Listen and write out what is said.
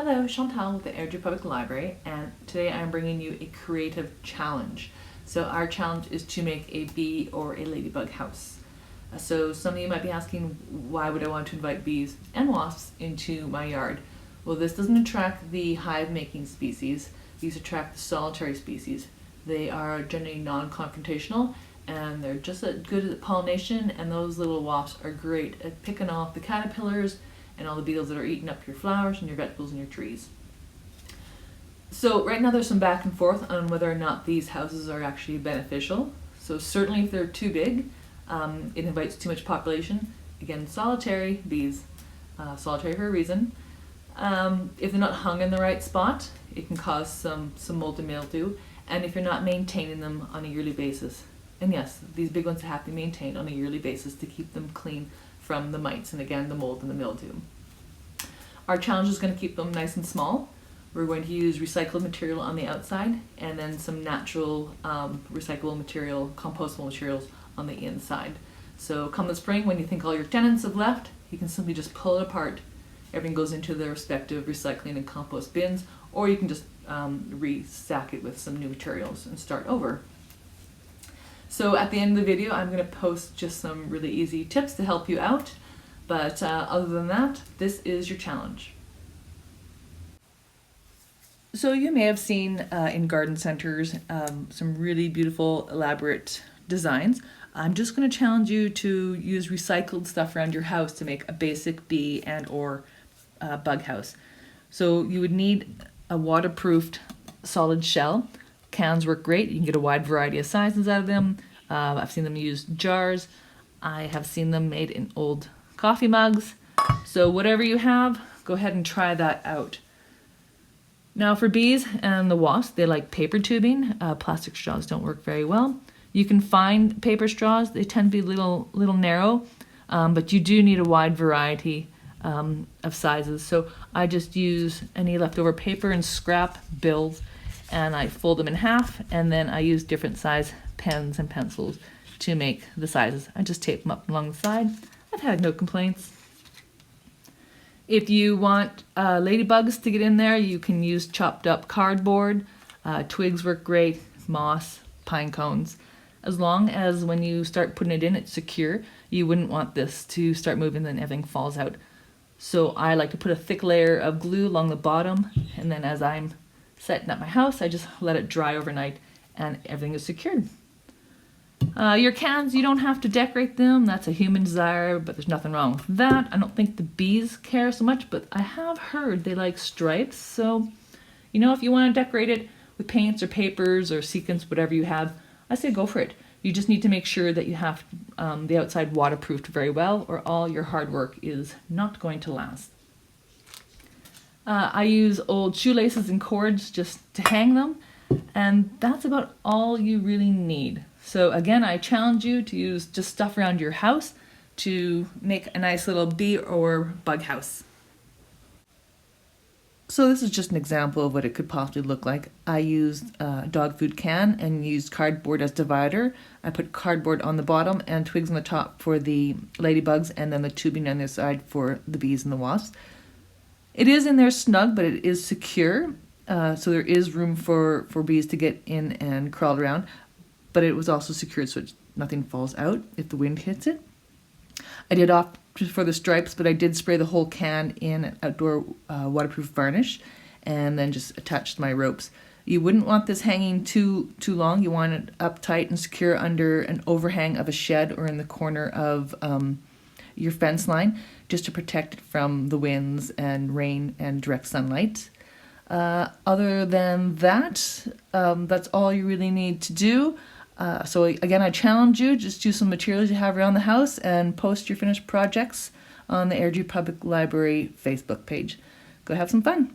Hello, Chantal with the Airdrie Public Library, and today I'm bringing you a creative challenge. So our challenge is to make a bee or a ladybug house. So some of you might be asking, why would I want to invite bees and wasps into my yard? Well, this doesn't attract the hive-making species. These attract the solitary species. They are generally non-confrontational, and they're just as good at pollination, and those little wasps are great at picking off the caterpillars and all the beetles that are eating up your flowers and your vegetables and your trees. So right now there's some back and forth on whether or not these houses are actually beneficial. So certainly if they're too big, it invites too much population. Again, solitary bees, solitary for a reason. If they're not hung in the right spot, it can cause some mold and mildew. And if you're not maintaining them on a yearly basis, and yes, these big ones have to be maintained on a yearly basis to keep them clean from the mites and again the mold and the mildew. Our challenge is going to keep them nice and small. We're going to use recycled material on the outside and then some natural recyclable material, compostable materials on the inside. So come the spring, when you think all your tenants have left, you can simply just pull it apart. Everything goes into their respective recycling and compost bins, or you can just re-stack it with some new materials and start over. So at the end of the video, I'm going to post just some really easy tips to help you out. But other than that, this is your challenge. So you may have seen in garden centers some really beautiful, elaborate designs. I'm just going to challenge you to use recycled stuff around your house to make a basic bee and or bug house. So you would need a waterproofed solid shell. Cans work great. You can get a wide variety of sizes out of them. I've seen them use jars. I have seen them made in old coffee mugs. So whatever you have, go ahead and try that out. Now for bees and the wasps, they like paper tubing. Plastic straws don't work very well. You can find paper straws. They tend to be a little narrow, but you do need a wide variety of sizes. So I just use any leftover paper and scrap bills, and I fold them in half, and then I use different size pens and pencils to make the sizes. I just tape them up along the side. I've had no complaints. If you want ladybugs to get in there, you can use chopped up cardboard. Twigs work great, moss, pine cones. As long as when you start putting it in, it's secure. You wouldn't want this to start moving and everything falls out. So I like to put a thick layer of glue along the bottom, and then as I'm setting up my house, I just let it dry overnight and everything is secured. Your cans, you don't have to decorate them. That's a human desire, but there's nothing wrong with that. I don't think the bees care so much, but I have heard they like stripes. So, if you want to decorate it with paints or papers or sequins, whatever you have, I say go for it. You just need to make sure that you have the outside waterproofed very well, or all your hard work is not going to last. I use old shoelaces and cords just to hang them, and that's about all you really need. So again, I challenge you to use just stuff around your house to make a nice little bee or bug house. So this is just an example of what it could possibly look like. I used a dog food can and used cardboard as divider. I put cardboard on the bottom and twigs on the top for the ladybugs, and then the tubing on the side for the bees and the wasps. It is in there snug, but it is secure. So there is room for bees to get in and crawl around, but it was also secured so nothing falls out if the wind hits it. I did opt for the stripes, but I did spray the whole can in outdoor waterproof varnish and then just attached my ropes. You wouldn't want this hanging too long. You want it up tight and secure under an overhang of a shed or in the corner of your fence line, just to protect it from the winds and rain and direct sunlight. Other than that, that's all you really need to do. So again, I challenge you, just use some materials you have around the house and post your finished projects on the Airdrie Public Library Facebook page. Go have some fun.